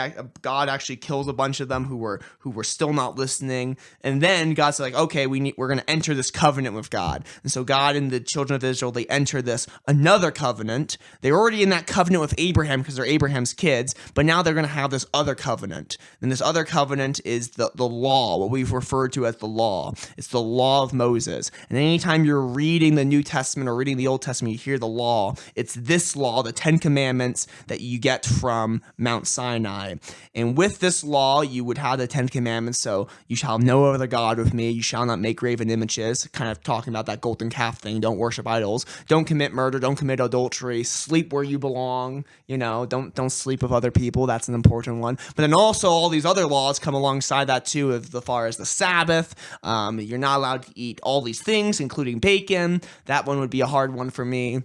God actually kills a bunch of them who were still not listening. And then God's like, okay, we're going to enter this covenant with God. And so God and the children of Israel, they enter another covenant. They're already in that covenant with Abraham because they're Abraham's kids, but now they're going to have this other covenant. And this other covenant is the law, what we've referred to as the law. It's the law of Moses. And anytime you're reading the New Testament or reading the Old Testament, you hear the law. It's this law, the 10 commandments that you get from Mount Sinai. And with this law, you would have the 10 commandments. So you shall have no other God with me. You shall not make graven images. Kind of talking about that golden calf thing. Don't worship idols. Don't commit murder. Don't commit adultery. Sleep where you belong. Don't sleep with other people. That's an important one. But then also all these other laws come alongside that too, as far as the Sabbath. You're not allowed to eat all these things, including bacon. That one would be a hard one for me.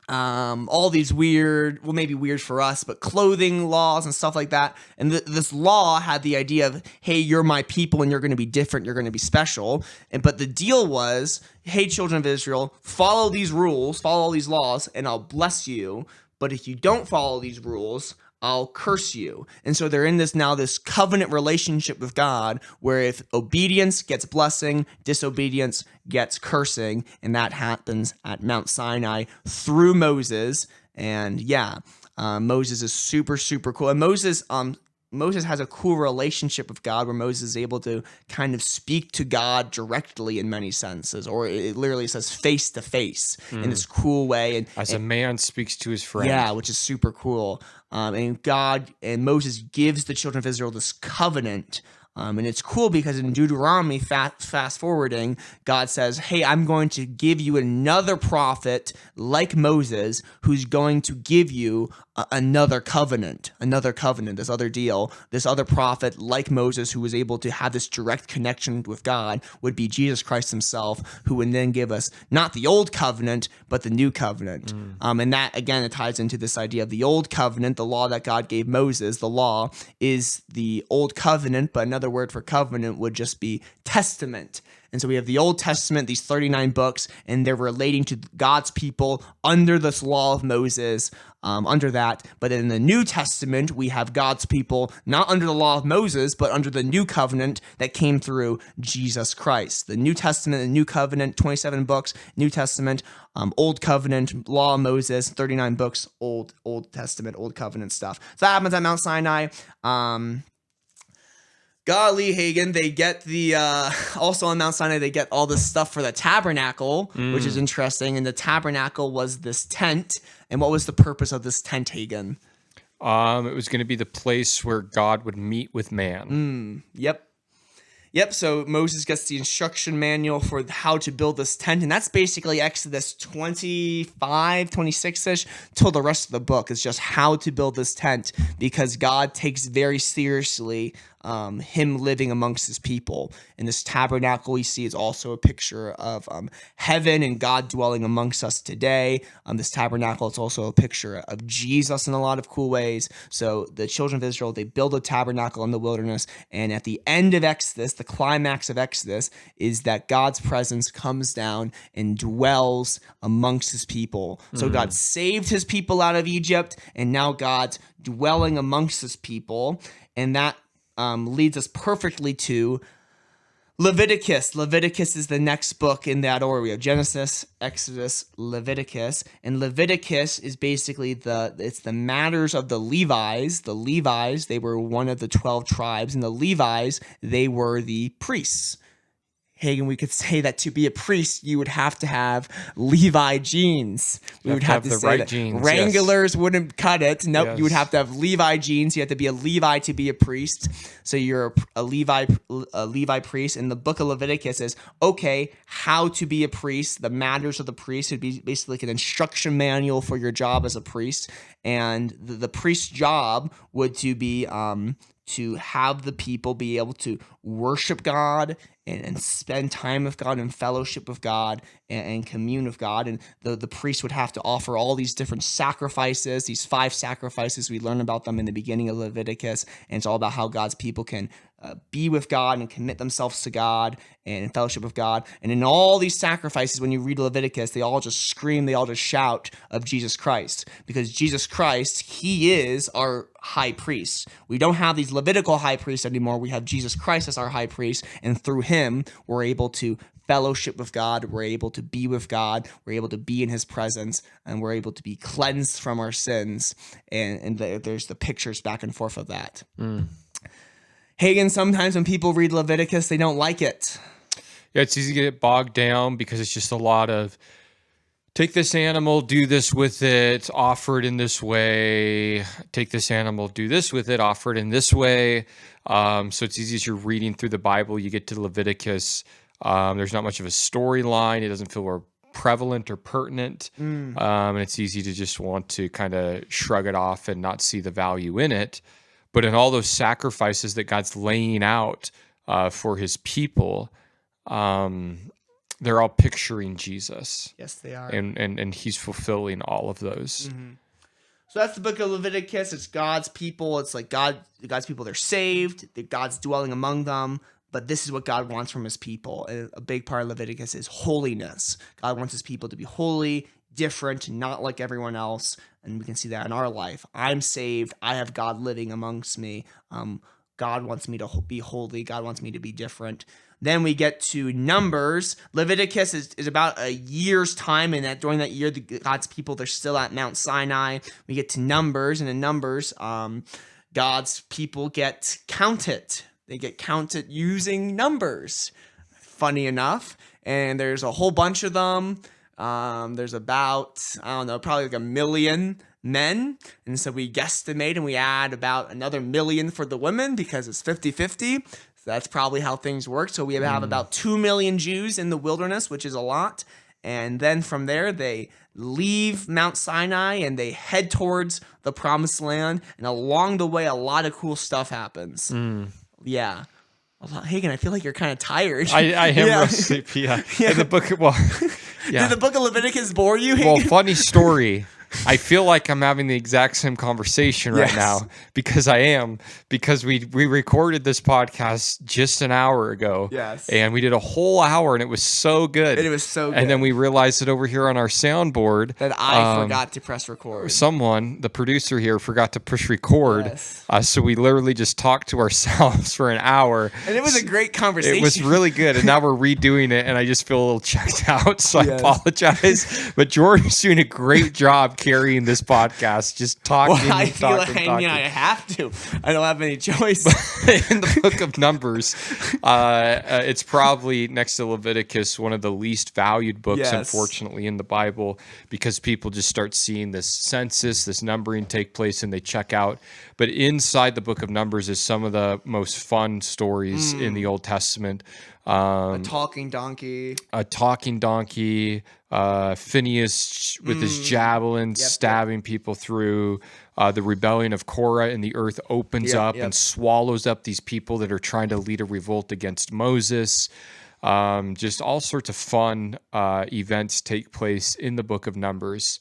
All these weird, well, maybe weird for us, but clothing laws and stuff like that. And this law had the idea of, hey, you're my people and you're going to be different. You're going to be special. But the deal was, hey, children of Israel, follow these rules, follow all these laws, and I'll bless you. But if you don't follow these rules, I'll curse you. And so they're in this covenant relationship with God, where if obedience gets blessing, disobedience gets cursing, and that happens at Mount Sinai through Moses. And Moses is super, super cool. And Moses has a cool relationship with God, where Moses is able to kind of speak to God directly in many senses, or it literally says face to face in this cool way. And as a man speaks to his friend. Yeah, which is super cool. And Moses gives the children of Israel this covenant. And it's cool because in Deuteronomy, fast forwarding, God says, hey, I'm going to give you another prophet like Moses who's going to give you another covenant, this other deal. This other prophet like Moses who was able to have this direct connection with God would be Jesus Christ himself, who would then give us not the old covenant, but the new covenant. And that, again, it ties into this idea of the old covenant, the law that God gave Moses. The law is the old covenant, but another word for covenant would just be testament. And so we have the Old Testament, these 39 books, and they're relating to God's people under this law of Moses, under that. But in the New Testament, we have God's people not under the law of Moses, but under the new covenant that came through Jesus Christ. The New Testament and New Covenant, 27 books, New Testament, Old Covenant, Law of Moses, 39 books, Old Testament, Old Covenant stuff. So that happens at Mount Sinai. Golly, Hagen, they get also on Mount Sinai, they get all this stuff for the tabernacle, which is interesting. And the tabernacle was this tent. And what was the purpose of this tent, Hagen? It was going to be the place where God would meet with man. Yep, so Moses gets the instruction manual for how to build this tent, and that's basically Exodus 25, 26-ish, till the rest of the book is just how to build this tent, because God takes very seriously him living amongst his people. And this tabernacle we see is also a picture of heaven and God dwelling amongst us today. This tabernacle is also a picture of Jesus in a lot of cool ways. So the children of Israel, they build a tabernacle in the wilderness, and at the end of Exodus, the climax of Exodus is that God's presence comes down and dwells amongst his people. So God saved his people out of Egypt, and now God's dwelling amongst his people, and that leads us perfectly to Leviticus. Leviticus is the next book in that order. We have Genesis, Exodus, Leviticus, and Leviticus is basically it's the matters of the Levites. The Levites, they were one of the 12 tribes, and the Levites, they were the priests. Hagen, we could say that to be a priest, you would have to have Levi jeans. We would have to the say right that jeans. Wranglers wouldn't cut it. Nope, Yes. You would have to have Levi jeans. You have to be a Levi to be a priest. So you're a Levi priest. And the book of Leviticus is, okay, how to be a priest, the matters of the priest. It'd be basically like an instruction manual for your job as a priest. And the priest's job would to be to have the people be able to worship God and spend time with God and fellowship with God and commune with God. And the priest would have to offer all these different sacrifices, these 5 sacrifices. We learn about them in the beginning of Leviticus. And it's all about how God's people can be with God and commit themselves to God and in fellowship with God. And in all these sacrifices, when you read Leviticus, they all just scream, they all just shout of Jesus Christ. Because Jesus Christ, he is our high priest. We don't have these Levitical high priests anymore. We have Jesus Christ as our high priest. And through him, we're able to fellowship with God. We're able to be with God. We're able to be in his presence. And we're able to be cleansed from our sins. And there's the pictures back and forth of that. Hagen, sometimes when people read Leviticus, they don't like it. Yeah, it's easy to get bogged down because it's just a lot of take this animal, do this with it, offer it in this way. Take this animal, do this with it, offer it in this way. So it's easy as you're reading through the Bible, you get to Leviticus. There's not much of a storyline. It doesn't feel prevalent or pertinent. And it's easy to just want to kind of shrug it off and not see the value in it. But in all those sacrifices that God's laying out for his people, they're all picturing Jesus. Yes, they are. And he's fulfilling all of those. So that's the book of Leviticus. It's God's people. It's like God's people, they're saved. God's dwelling among them. But this is what God wants from his people. And a big part of Leviticus is holiness. God wants his people to be holy, different, not like everyone else. And we can see that in our life. I'm saved. I have God living amongst me. God wants me to be holy. God wants me to be different. Then we get to Numbers. Leviticus is about a year's time, and that during that year, God's people, they're still at Mount Sinai. We get to Numbers, and in Numbers, God's people get counted. They get counted using numbers, funny enough. And there's a whole bunch of them. There's about, probably like 1 million men. And so we guesstimate and we add about another 1 million for the women because it's 50-50. So that's probably how things work. So we have about 2 million Jews in the wilderness, which is a lot. And then from there, they leave Mount Sinai and they head towards the Promised Land. And along the way, a lot of cool stuff happens. Yeah. Hagen, I feel like you're kind of tired. I am real sleepy. Yeah. In the book, Did the book of Leviticus bore you, Hagen? Well, funny story. I feel like I'm having the exact same conversation right now because I am, because we recorded this podcast just an hour ago. Yes. And we did a whole hour and it was so good. It was so good. And then we realized that over here on our soundboard that I forgot to press record. Someone, the producer here, forgot to push record. Yes. So we literally just talked to ourselves for an hour. And it was a great conversation. It was really good. And now we're redoing it and I just feel a little checked out. So I apologize. But Jordan's doing a great job carrying this podcast, just talking. Well, I feel like I have to. I don't have any choice. In the book of Numbers, it's probably next to Leviticus one of the least valued books, unfortunately, in the Bible, because people just start seeing this census, this numbering take place, and they check out. But inside the book of Numbers is some of the most fun stories in the Old Testament. A talking donkey. Phineas with his javelin stabbing people through. The rebellion of Korah, and the earth opens up and swallows up these people that are trying to lead a revolt against Moses. Just all sorts of fun events take place in the book of Numbers.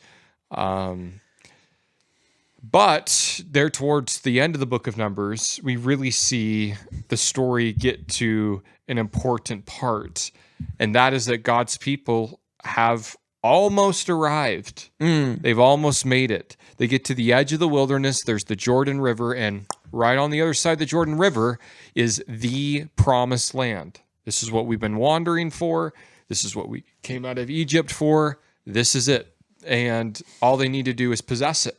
But there towards the end of the book of Numbers, we really see the story get to an important part, and that is that God's people have almost arrived. They've almost made it. They get to the edge of the wilderness. There's the Jordan River, and right on the other side of the Jordan River is the Promised Land. This is what we've been wandering for. This is what we came out of Egypt for. This is it. And all they need to do is possess it.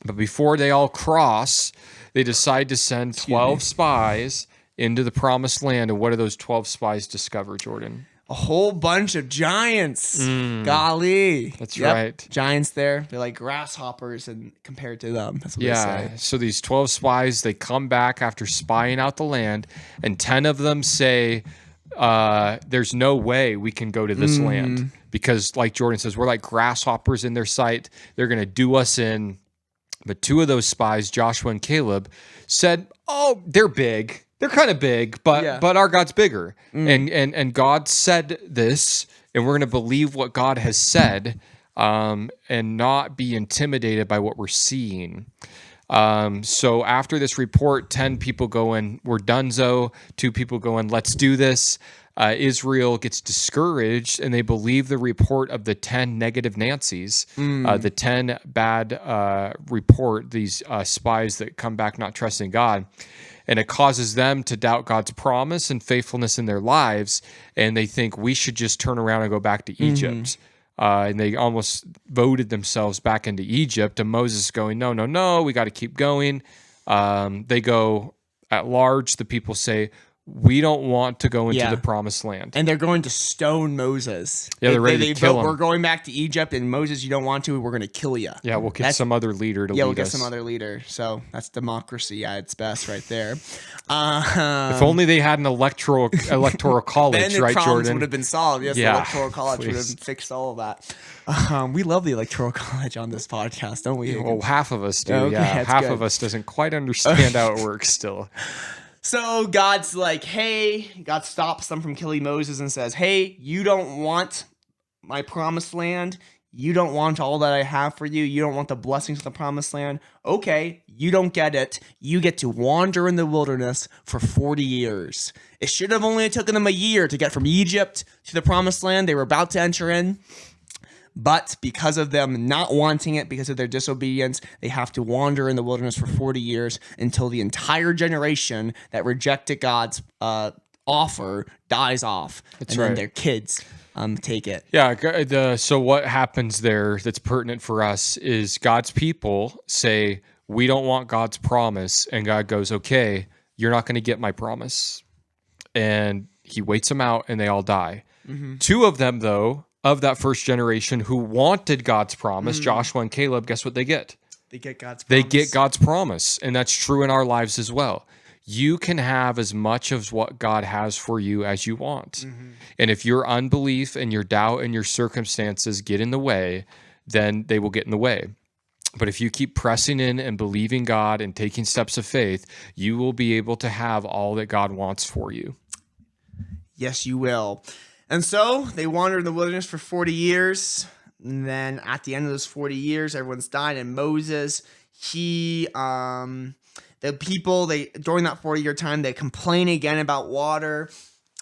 But before they all cross, they decide to send 12 spies into the Promised Land. And what do those 12 spies discover, Jordan? A whole bunch of giants. Golly. That's right. Giants there. They're like grasshoppers and compared to them. That's what they say. So these 12 spies, they come back after spying out the land, and 10 of them say, there's no way we can go to this land. Because like Jordan says, we're like grasshoppers in their sight. They're going to do us in. But 2 of those spies, Joshua and Caleb, said, oh, they're big. They're kind of big, but our God's bigger. And God said this, and we're going to believe what God has said, and not be intimidated by what we're seeing. So after this report, 10 people go in, we're donezo. 2 people go in, let's do this. Israel gets discouraged, and they believe the report of the 10 negative Nancys, the 10 bad report, these spies that come back not trusting God. And it causes them to doubt God's promise and faithfulness in their lives, and they think we should just turn around and go back to Egypt. And they almost voted themselves back into Egypt, and Moses going, no, we got to keep going. They go at large. The people say, we don't want to go into Yeah. the promised land. And they're going to stone Moses. Yeah, they're ready to kill him. We're going back to Egypt, and Moses, you don't want to, we're going to kill you. Yeah, we'll get some other leader to lead us. Yeah, we'll get some other leader. So that's democracy at its best right there. If only they had an electoral college, then the right, problems Jordan? would have been solved. Yes, Yeah, the electoral college would have fixed all of that. We love the electoral college on this podcast, don't we? Well, half of us do. Okay, yeah, that's half good. of us doesn't quite understand how it works still. So God's like, hey, God stops them from killing Moses and says, hey, you don't want my promised land. You don't want all that I have for you. You don't want the blessings of the promised land. Okay, you don't get it. You get to wander in the wilderness for 40 years. It should have only taken them a year to get from Egypt to the promised land they were about to enter in. But because of them not wanting it, because of their disobedience, they have to wander in the wilderness for 40 years until the entire generation that rejected God's offer dies off. Then their kids take it. Yeah. So what happens there that's pertinent for us is God's people say, we don't want God's promise. And God goes, okay, you're not going to get my promise. And he waits them out and they all die. Mm-hmm. Two of them, though, of that first generation who wanted God's promise, Joshua and Caleb, guess what they get? They get God's promise. They get God's promise. And that's true in our lives as well. You can have as much of what God has for you as you want. Mm-hmm. And if your unbelief and your doubt and your circumstances get in the way, then they will get in the way. But if you keep pressing in and believing God and taking steps of faith, you will be able to have all that God wants for you. Yes, you will. And so they wandered in the wilderness for 40 years. And then at the end of those 40 years, everyone's died. And Moses, the people, during that 40-year time, they complain again about water.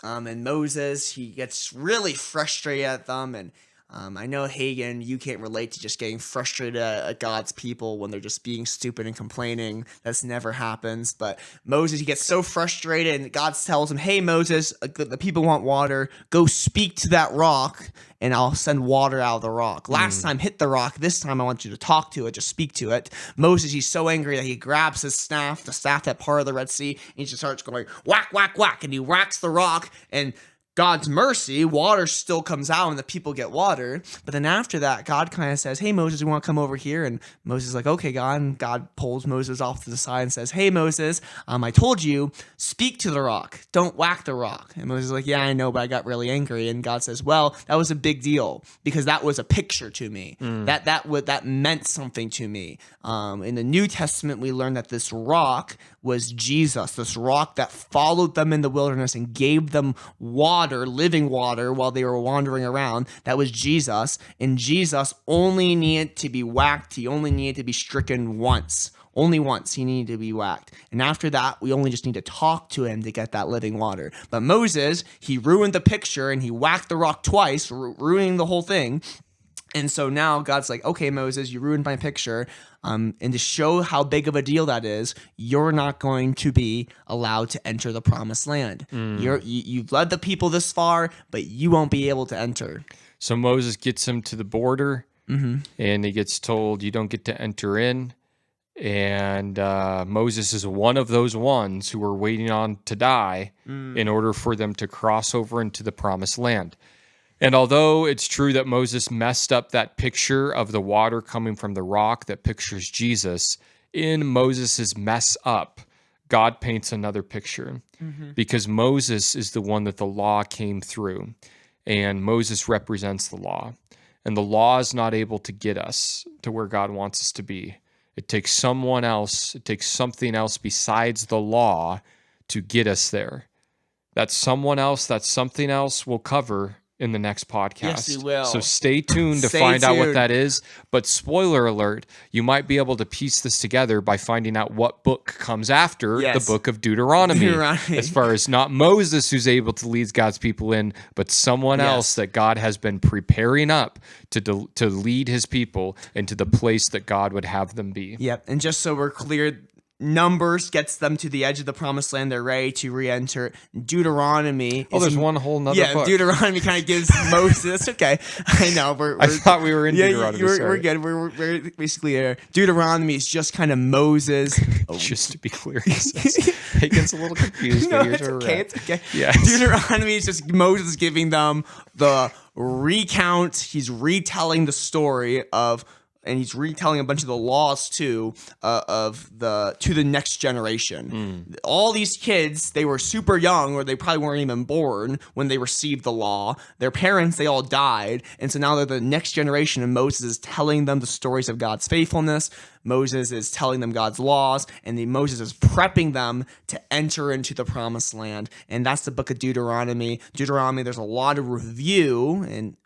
And Moses, he gets really frustrated at them. And I know, Hagen, you can't relate to just getting frustrated at God's people when they're just being stupid and complaining. That's never happens. But Moses, he gets so frustrated, and God tells him, hey, Moses, the people want water. Go speak to that rock, and I'll send water out of the rock. Last time, hit the rock. This time, I want you to talk to it, just speak to it. Moses, he's so angry that he grabs his staff, the staff that part of the Red Sea, and he just starts going whack, whack, whack, and he whacks the rock, and God's mercy, water still comes out and the people get water. But then after that, God kind of says, hey, Moses, you want to come over here? And Moses is like, okay, God. And God pulls Moses off to the side and says, hey, Moses, I told you, speak to the rock. Don't whack the rock. And Moses is like, yeah, I know, but I got really angry. And God says, well, that was a big deal because that was a picture to me. That meant something to me. In the New Testament, we learn that this rock was Jesus, this rock that followed them in the wilderness and gave them water, living water, while they were wandering around. That was Jesus, and Jesus only needed to be whacked. He only needed to be stricken once. Only once he needed to be whacked. And after that, we only just need to talk to him to get that living water. But Moses, he ruined the picture, and he whacked the rock twice, ruining the whole thing. And so now God's like, okay, Moses, you ruined my picture. And to show how big of a deal that is, you're not going to be allowed to enter the promised land. You've led the people this far, but you won't be able to enter. So Moses gets him to the border, and he gets told, you don't get to enter in. And Moses is one of those ones who were waiting on to die in order for them to cross over into the promised land. And although it's true that Moses messed up that picture of the water coming from the rock that pictures Jesus, in Moses' mess up, God paints another picture because Moses is the one that the law came through, and Moses represents the law. And the law is not able to get us to where God wants us to be. It takes someone else, it takes something else besides the law to get us there. That someone else, that something else we'll cover in the next podcast. Yes, you will. So stay tuned to find out what that is. But spoiler alert, you might be able to piece this together by finding out what book comes after the book of Deuteronomy. As far as not Moses who's able to lead God's people in, but someone else that God has been preparing up to lead his people into the place that God would have them be. Yep. And just so we're clear, Numbers gets them to the edge of the promised land. They're ready to re-enter. Deuteronomy. There's one whole nother book. Deuteronomy kind of gives Moses. Okay, I know. I thought we were in Deuteronomy. We're good. We're basically there. Deuteronomy is just kind of Moses. Just to be clear, it gets a little confused. No, but it's okay. It's okay. Yeah. Deuteronomy is just Moses giving them the recount. He's retelling the story of. And he's retelling a bunch of the laws too, to the next generation. All these kids, they were super young, or they probably weren't even born when they received the law. Their parents, they all died, and so now they're the next generation. And Moses is telling them the stories of God's faithfulness. Moses is telling them God's laws, and Moses is prepping them to enter into the promised land. And that's the book of Deuteronomy. Deuteronomy, there's a lot of review, and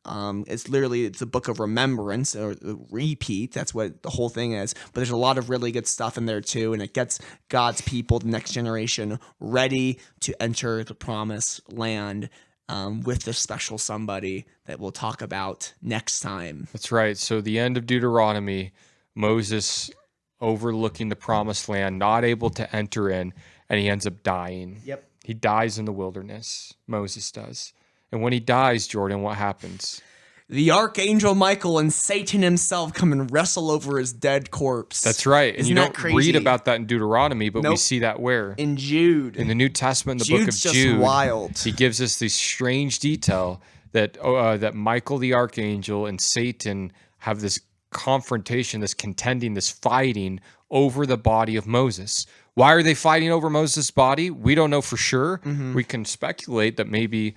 it's a book of remembrance or repeat. That's what the whole thing is. But there's a lot of really good stuff in there too, and it gets God's people, the next generation, ready to enter the promised land with this special somebody that we'll talk about next time. That's right. So the end of Deuteronomy, Moses overlooking the promised land, not able to enter in, and he ends up dying. Yep. He dies in the wilderness. Moses does. And when he dies, Jordan, what happens? The archangel Michael and Satan himself come and wrestle over his dead corpse. That's right. And Isn't you that don't crazy? read about that in Deuteronomy, but we Nope. see that where? In Jude. In the New Testament, the Jude's book of just Jude, wild. he gives us this strange detail that that Michael the archangel and Satan have this confrontation, this contending, this fighting over the body of Moses. Why are they fighting over Moses' body? We don't know for sure. We can speculate that maybe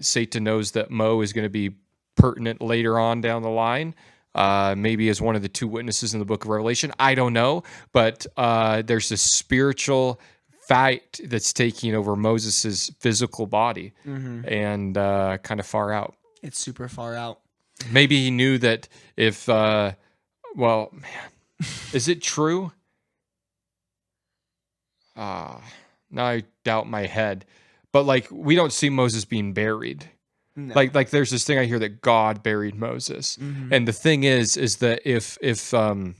Satan knows that Mo is going to be pertinent later on down the line, maybe as one of the two witnesses in the book of Revelation. I don't know, but there's this spiritual fight that's taking over Moses' physical body and kind of far out. It's super far out. Maybe he knew that if, is it true? Now I doubt my head. But like, we don't see Moses being buried. No. Like there's this thing I hear that God buried Moses. And the thing is that if the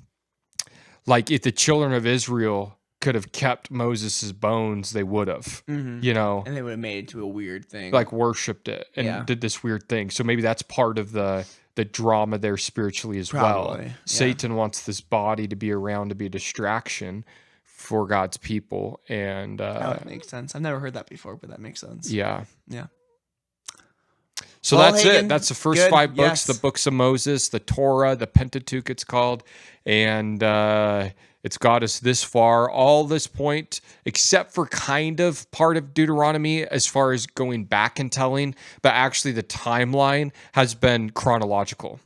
children of Israel could have kept Moses' bones, they would have, you know, And they would have made it into a weird thing. like worshipped it and did this weird thing. So maybe that's part of the drama there spiritually as Probably, well. yeah. Satan wants this body to be around to be a distraction for God's people. And that makes sense. I've never heard that before, but that makes sense. yeah. Yeah. So Well, that's Hagen, it. That's the first good, 5 books, yes. the books of Moses, the Torah, the Pentateuch it's called. And it's got us this far, all this point, except for kind of part of Deuteronomy as far as going back and telling, but actually the timeline has been chronological.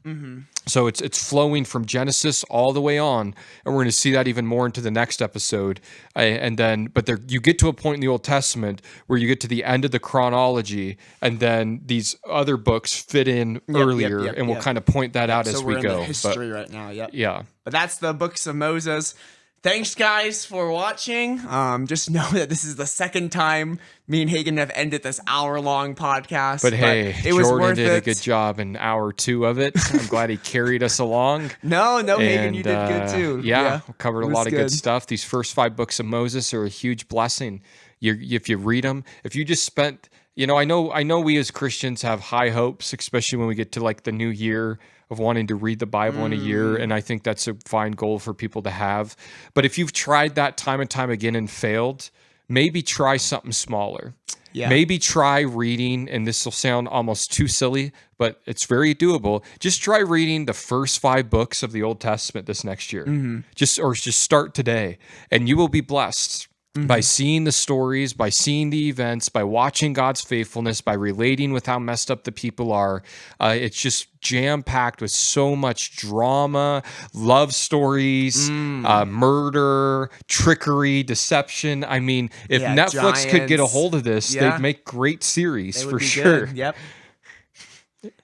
So it's flowing from Genesis all the way on, and we're going to see that even more into the next episode. But you get to a point in the Old Testament where you get to the end of the chronology, and then these other books fit in earlier, and we'll kind of point that out as we we're go. in the history right now. Yep. Yeah. But that's the books of Moses. Thanks, guys, for watching. Just know that this is the second time me and Hagen have ended this hour-long podcast. But hey, it was Jordan worth did a it. good job in hour 2 of it. I'm glad he carried us along. No, Hagen, And, you did good too. Yeah, we covered a it lot was of good good. stuff. These first 5 books of Moses are a huge blessing. If you read them, if you just spent, I know we as Christians have high hopes, especially when we get to like the new year of wanting to read the Bible in a year, and I think that's a fine goal for people to have. But if you've tried that time and time again and failed, maybe try something smaller. Yeah. Maybe try reading, and this will sound almost too silly, but it's very doable. Just try reading the first 5 books of the Old Testament this next year. Just start today, and you will be blessed. By seeing the stories, by seeing the events, by watching God's faithfulness, by relating with how messed up the people are. It's just jam-packed with so much drama, love stories, murder, trickery, deception. I mean, if Netflix could get a hold of this, they'd make great series for sure. Good. Yep.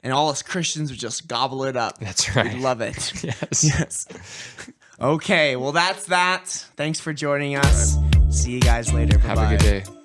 And all us Christians would just gobble it up. That's right. We'd love it. Yes. Okay, well, that's that. Thanks for joining us. See you guys later. Bye-bye. Have a good day.